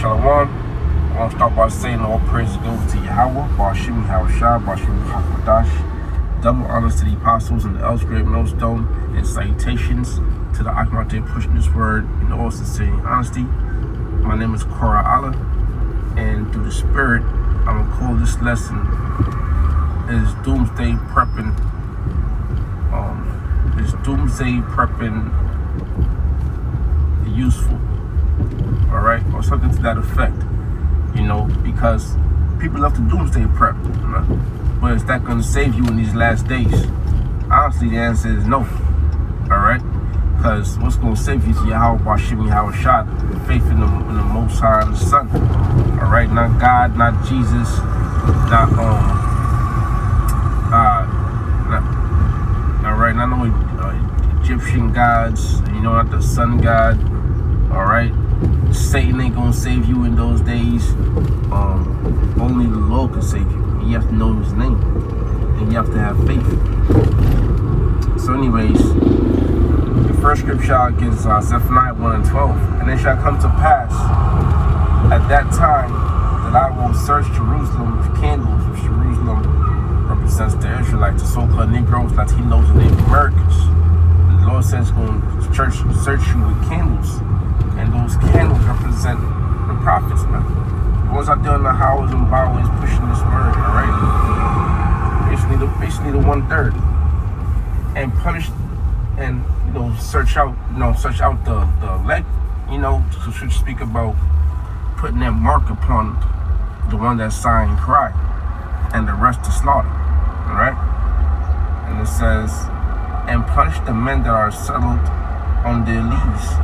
Shalom. I want to start by saying all praise goes to Yahweh, Bashim Yahushua, Bashim Hakwadash. Double honors to the apostles and the elders, great millstone, and salutations to the Akhmate pushing this word in all sincerity and honesty. My name is Kora Allah, and through the Spirit, I'm going to call this lesson is Doomsday Prepping. Is Doomsday Prepping useful? Alright, or something to that effect, because people love to doomsday prep, but is that going to save you in these last days? Honestly, the answer is no. Alright, because what's going to save you is Yahweh Bashim Yahushua, faith in the Most High and the Son. Alright, not God, not Jesus, not not only Egyptian gods, not the sun god. Alright, Satan ain't gonna save you in those days. Only the Lord can save you. You have to know his name, and you have to have faith. So anyways, the first scripture gives Zephaniah 1 and 12. And it shall come to pass at that time that I will search Jerusalem with candles, which Jerusalem represents the Israelites, the so-called Negroes, Latinos, and Native Americans. And the Lord says, going to search you with candles. And those candles represent the prophets, man. The ones out there in the houses and byways pushing this word, alright? Basically the 1/3. And punish and search out the elect, so should speak about putting that mark upon the one that signed cry and the rest to slaughter. Alright? And it says, and punish the men that are settled on their leaves.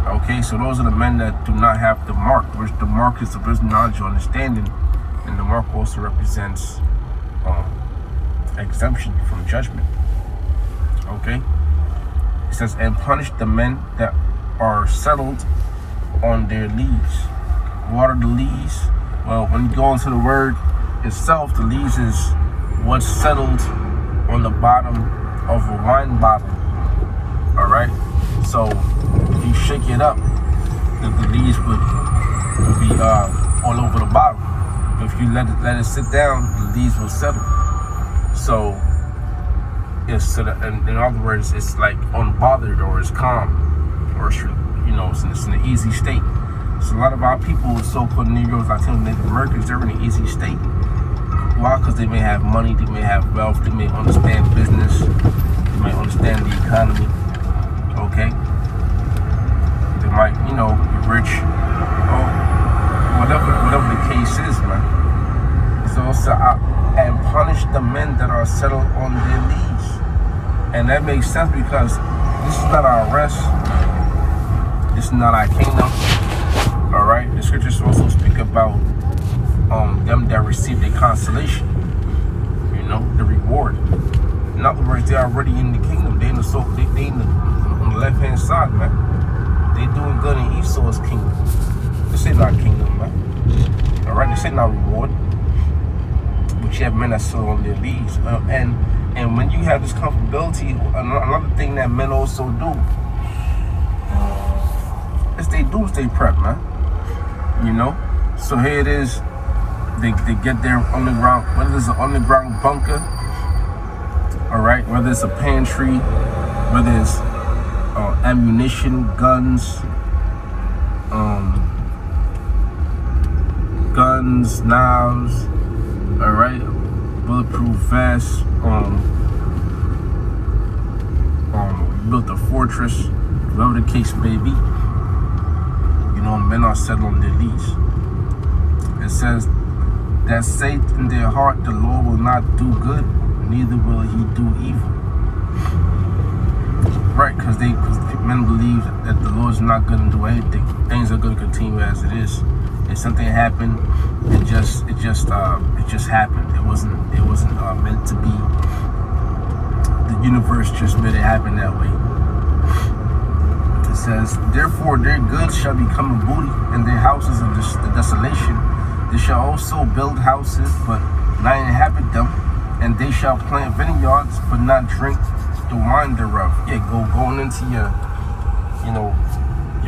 Okay, so those are the men that do not have the mark, which the mark is the wisdom, knowledge, or understanding, and the mark also represents exemption from judgment. Okay, it says, and punish the men that are settled on their leaves. What are the leaves? Well, when you go into the word itself, the leaves is what's settled on the bottom of a wine bottle. All right, so if you shake it up, the leaves would be all over the bottle. If you let it sit down, the leaves will settle. So it's in other words, it's like unbothered, or it's calm, or it's in an easy state. So a lot of our people, so-called Negroes, Latinos, Native Americans, they're in an easy state. Why? Because they may have money, they may have wealth, they may understand business, they may understand the economy. Okay, they might, be rich, or whatever the case is, man. So also, and punish the men that are settled on their leaves, and that makes sense because this is not our rest, this is not our kingdom. All right, the scriptures also speak about them that receive their consolation, the reward. In other words, they're already in the kingdom. They in the on the left hand side, man. They doing good in Esau's kingdom. This ain't our kingdom, man. All right, this ain't our reward. But you have men that still on their leaves, and when you have this comfortability, another thing that men also do is they doomsday prep, man. So here it is. They get their underground, whether it's an underground bunker, all right, whether it's a pantry, whether it's ammunition, guns, knives, all right, bulletproof vests, built a fortress, whatever the case may be. Men are settled on their leaves. It says that say in their heart, the Lord will not do good, neither will he do evil. Right, because men believe that the Lord's not going to do anything. Things are going to continue as it is. If something happened, it just happened. It wasn't meant to be. The universe just made it happen that way. It says, therefore their goods shall become a booty, and their houses of the desolation. They shall also build houses, but not inhabit them, and they shall plant vineyards, but not drink the wine thereof. Yeah, going into your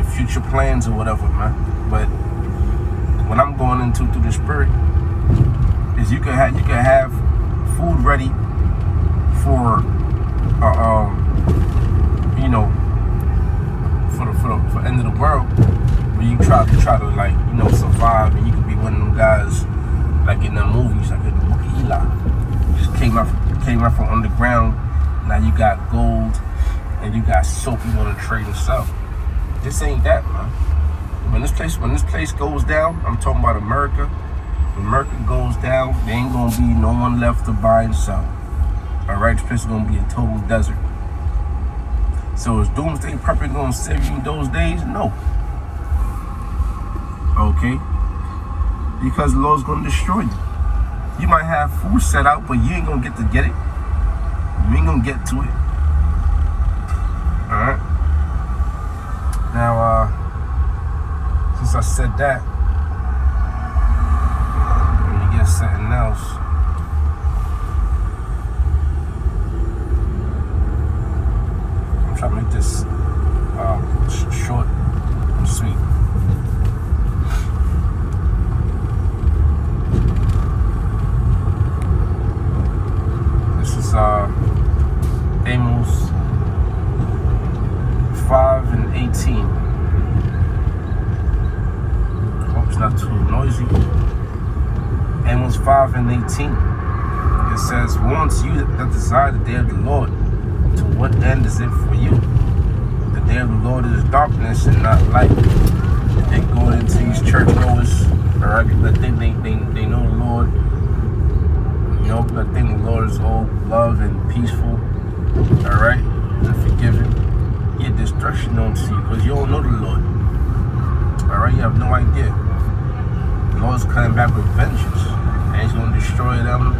future plans or whatever, man. But what I'm going into through the spirit is you can have food ready for you know, for end of the world, where you try to like, you know, survive, and you can be one of them guys like in the movies, like in the book of Eli. Just came out from underground. Now you got gold and you got soap you want to trade and sell. This ain't that, man. When this place goes down, I'm talking about America. When America goes down, there ain't gonna be no one left to buy and sell. Alright, this place is gonna be a total desert. So is Doomsday Prepping gonna save you in those days? No. Okay? Because the Lord's gonna destroy you. You might have food set out, but you ain't gonna get to get it. You ain't gonna get to it. Alright? Now, since I said that, let me get something else. I'm trying to make this short and sweet. This is Amos 5:18. Hope it's not too noisy. Amos 5:18. It says, "Woe unto you that desire the day of the Lord. To what end is it for you? The day of the Lord is darkness and not light." They go into these churchgoers, alright, people that think they know the Lord. You know, people that think the Lord is all love and peaceful, alright, and forgiving. Get destruction onto you because you don't know the Lord. Alright, you have no idea. The Lord's coming back with vengeance, and He's going to destroy them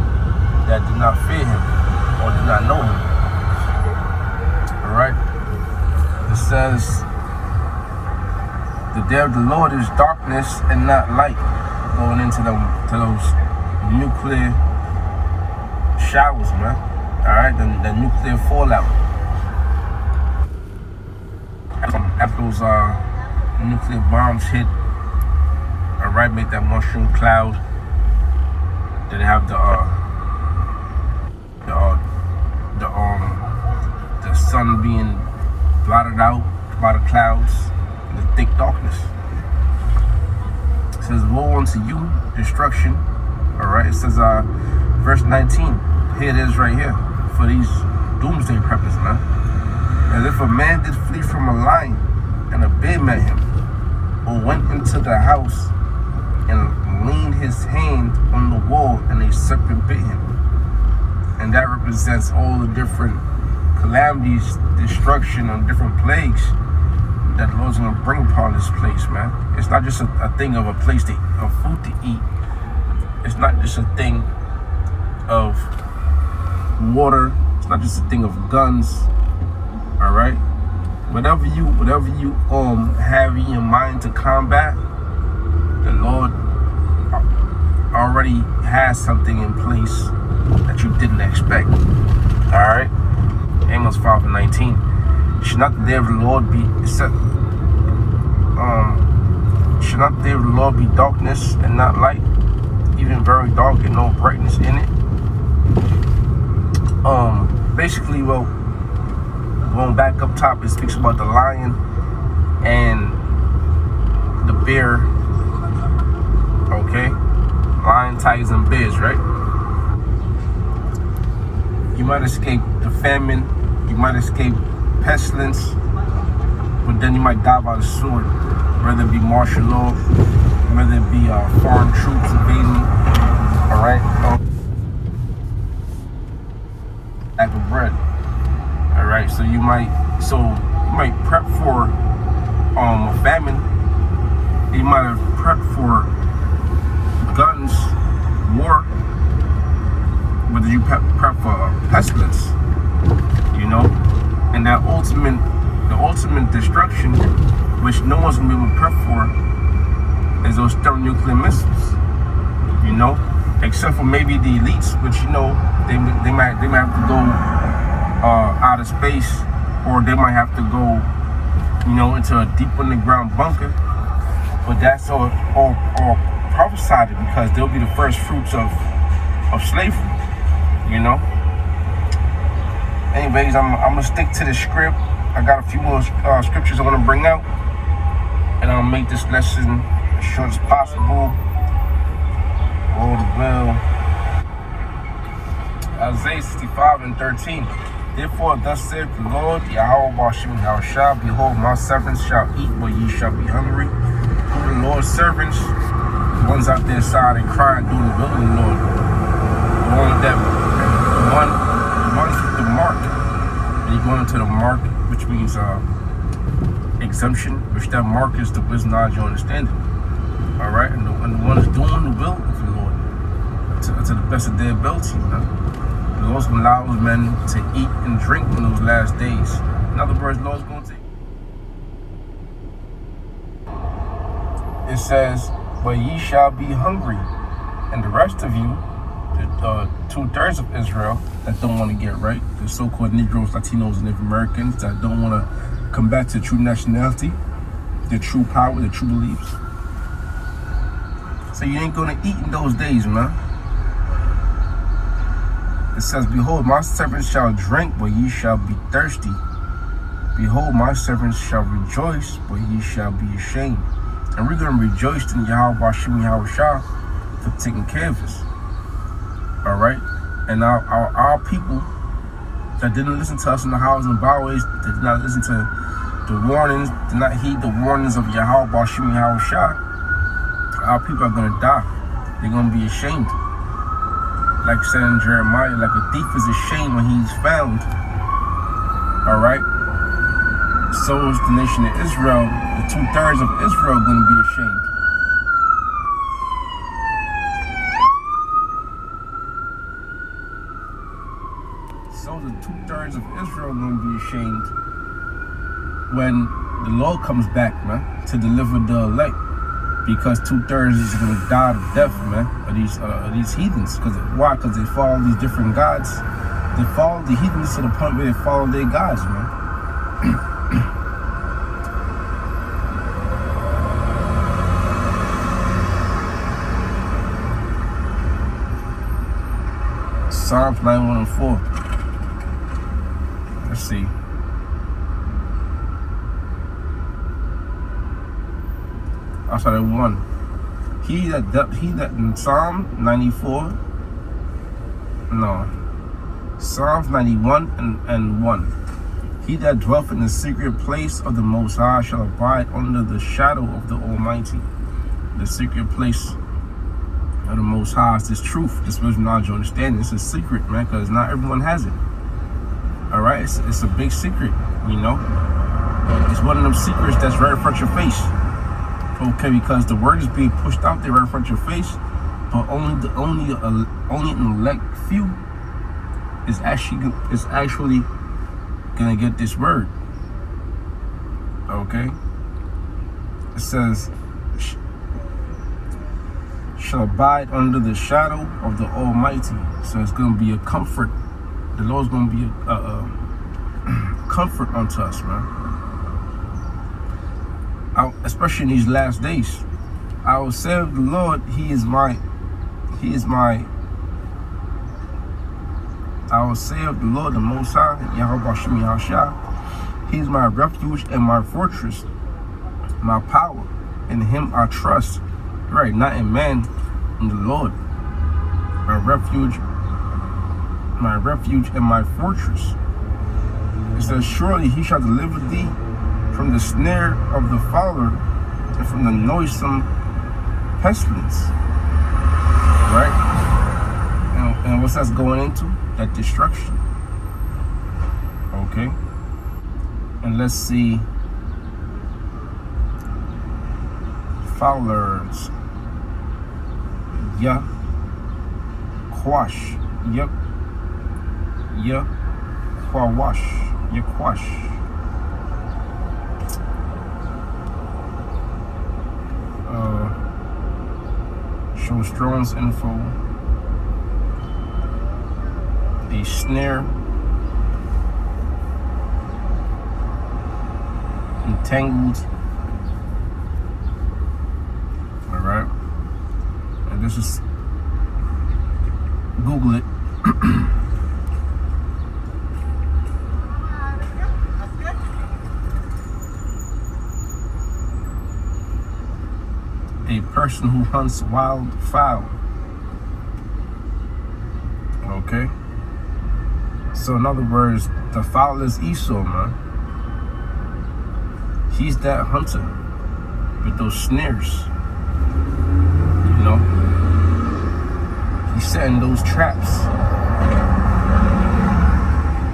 that do not fear Him or do not know Him. Alright? It says, the day of the Lord is darkness and not light. Going into those nuclear showers, man. Alright? The nuclear fallout. After those nuclear bombs hit, alright, make that mushroom cloud. Then they have the sun being blotted out by the clouds and the thick darkness. It says, "Woe unto you, destruction." Alright, it says verse 19. Here it is right here for these doomsday preppers, man. As if a man did flee from a lion and a bear met him, or went into the house and leaned his hand on the wall and a serpent bit him. And that represents all the different calamities, destruction, and different plagues that the Lord's going to bring upon this place, man. It's not just a thing of a place of food to eat. It's not just a thing of water. It's not just a thing of guns. All right, whatever you have in your mind to combat, the Lord already has something in place that you didn't expect. All right, Amos 5:19. Should not the day of the Lord be should not the day of the Lord be darkness and not light, even very dark and no brightness in it? Basically, well, going back up top, it speaks about the lion and the bear. Okay, lion, tigers, and bears, right? You might escape the famine, you might escape pestilence, but then you might die by the sword, whether it be martial law, whether it be foreign troops invading. All right, lack of bread. All right, so you might prep for a famine. You might have prepped for guns, war, whether you prep for pestilence, you know, and that the ultimate destruction, which no one's gonna be able to prep for, is those thermonuclear missiles, you know, except for maybe the elites, which, you know, they might have to go out of space, or they might have to go, you know, into a deep underground bunker. But that's all prophesied it because they'll be the first fruits of slavery, you know. Anyways, I'm gonna stick to the script. I got a few more scriptures I want to bring out, and I'll make this lesson as short as possible. Lord will. Isaiah 65:13. Therefore, thus saith the Lord, Yahweh Bashim Yahushua, behold, my servants shall eat, but ye shall be hungry. Who the Lord's servants? The ones out there sighing and crying, doing the will of the Lord. The one with that, the ones with the mark. And you go into the mark, which means exemption, which that mark is the wisdom, knowledge, and understanding. All right, and the ones doing the will of the Lord to the best of their ability, The Lord's going to allow those men to eat and drink in those last days. In other words, the Lord's going to. It says, but ye shall be hungry, and the rest of you, the 2/3 of Israel that don't want to get right, the so-called Negroes, Latinos, and Native Americans that don't want to come back to true nationality, their true power, their true beliefs. So you ain't going to eat in those days, man. It says, behold, my servants shall drink, but ye shall be thirsty. Behold, my servants shall rejoice, but ye shall be ashamed. And we're going to rejoice in Yahweh Bashim Yahushua for taking care of us. All right? And our people that didn't listen to us in the houses and byways, that did not listen to the warnings, did not heed the warnings of Yahweh Bashim Yahushua, our people are going to die. They're going to be ashamed. Like said in Jeremiah, like a thief is ashamed when he's found. All right? So is the nation of Israel. The 2/3 of Israel going to be ashamed. So the 2/3 of Israel going to be ashamed when the Lord comes back, man, to deliver the elect. Because 2/3 is going to die of death, man, of these heathens. Why? Because they follow these different gods. They follow the heathens to the point where they follow their gods, man. Psalms 91:4. Let's see. I started 1. He that in Psalm 94. No. Psalms 91 and 1. He that dwelleth in the secret place of the Most High shall abide under the shadow of the Almighty. The secret place of the Most High is this truth, this wisdom, knowledge, and understanding. It's a secret, man, because not everyone has it. All right, it's a big secret, you know. It's one of them secrets that's right in front of your face. Okay, because the word is being pushed out there right in front of your face, but only an elect few is actually gonna get this word. Okay, it says, shall abide under the shadow of the Almighty. So it's gonna be a comfort. The Lord's gonna be a comfort unto us, man. Especially in these last days, I will say of the Lord, He is my. I will say of the Lord, the Most High, Yahweh Bashim Yahushua, He is my refuge and my fortress, my power. In Him I trust. Right, not in man, in the Lord. My refuge and my fortress. It says, surely He shall deliver thee from the snare of the fowler and from the noisome pestilence. Right? And what's that going into? That destruction. Okay? And let's see. Fowlers. Yeah. Quash. Yep. Yeah. Quawash. Yeah, quash. Show Strong's info. A snare. Entangled. Alright. let's just Google it. A person who hunts wildfowl. Okay. So in other words, the fowl is Esau, man. He's that hunter with those snares. You know? He's setting those traps.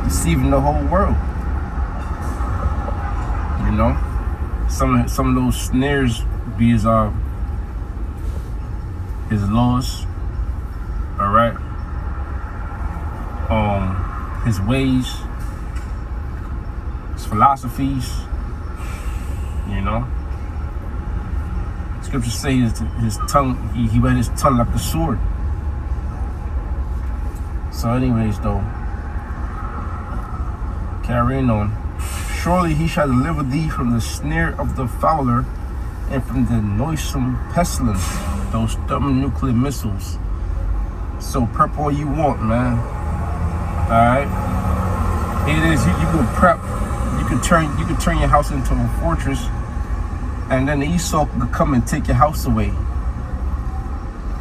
Deceiving the whole world. You know? Some of those snares be his laws. Alright? His ways, his philosophies, you know. Scripture says his tongue, he wet his tongue like a sword. So anyways though, carrying on. Surely he shall deliver thee from the snare of the fowler and from the noisome pestilence, those thermonuclear missiles. So prep all you want, man. Alright? It is you can prep, you can turn your house into a fortress, and then Esau can come and take your house away.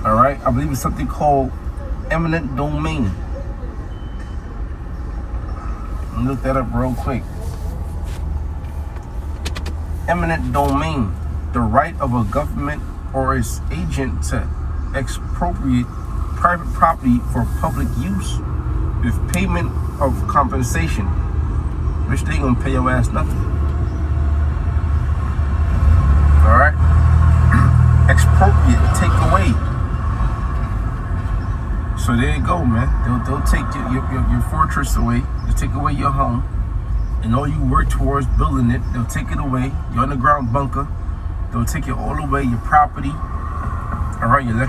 Alright? I believe it's something called eminent domain. Look that up real quick. Eminent domain, the right of a government or its agent to expropriate private property for public use with payment of compensation, which they gonna pay your ass nothing. Alright? Expropriate, take away. So there you go, man. They'll take your fortress away. They'll take away your home. And all you work towards building it, they'll take it away. Your underground bunker, they'll take it all away. Your property, alright, your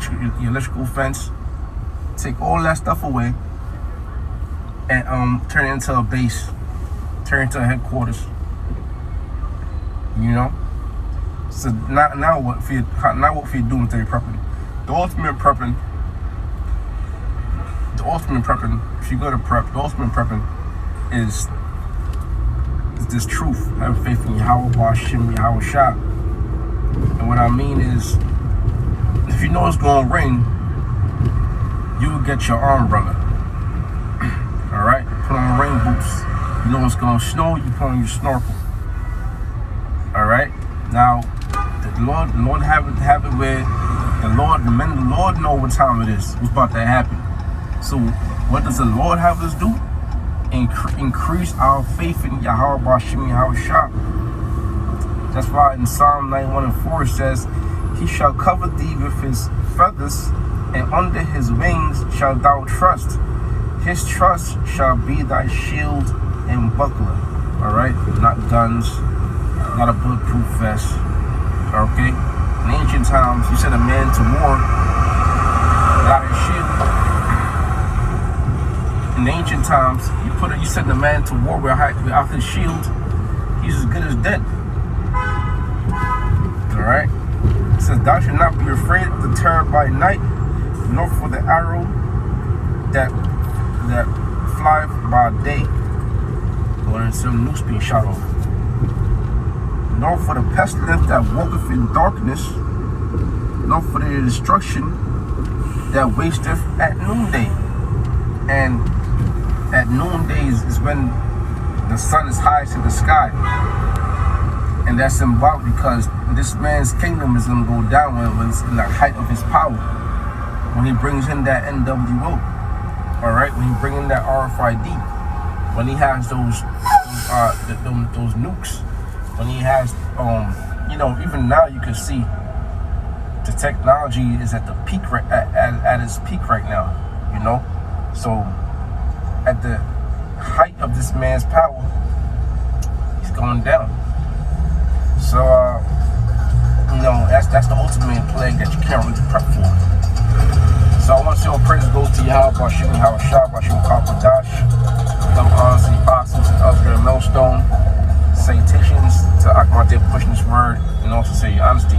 electrical fence. Take all that stuff away. And turn it into a base, turn it into a headquarters. You know. So now what for you doing with your prepping? The ultimate prepping. If you go to prep, the ultimate prepping is this truth. Have faith in Yahweh, Hashem, Yahweh Shah. And what I mean is, if you know it's gonna rain, you will get your umbrella. Alright, put on rain boots. You know it's gonna snow, you put on your snorkel. Alright? Now, the Lord have it where the Lord know what time it is, what's about to happen. So what does the Lord have us do? Increase our faith in Yahweh Bashim Yahweh Shah. That's why in Psalm 91:4 it says, he shall cover thee with his feathers, and under his wings shalt thou trust. His trust shall be thy shield and buckler. Alright? Not guns, not a bulletproof vest. Okay? In ancient times, you sent a man to war without his shield. In ancient times, you sent a man to war without his shield. He's as good as dead. Alright? It says, thou shalt not be afraid of the terror by night, nor for the arrow that flieth by day, or in some noose being shot off, nor for the pestilence that walketh in darkness, nor for the destruction that wasteth at noonday. And at noonday is when the sun is highest in the sky, and that's symbolic because this man's kingdom is going to go down when it's in the height of his power, when he brings in that NWO. Alright, when he brings in that RFID, when he has those nukes, when he has you know, even now you can see the technology is at the peak at its peak right now, you know. So at the height of this man's power, he's going down. So you know, that's the ultimate plague that you can't really prep for. So I want to say all praise goes to Yahweh, Bashim, Yahweh Shah, Bashim, Kapadash, double honors to the apostles and others at Millstone, salutations to Akmate pushing this word, and also say your honesty.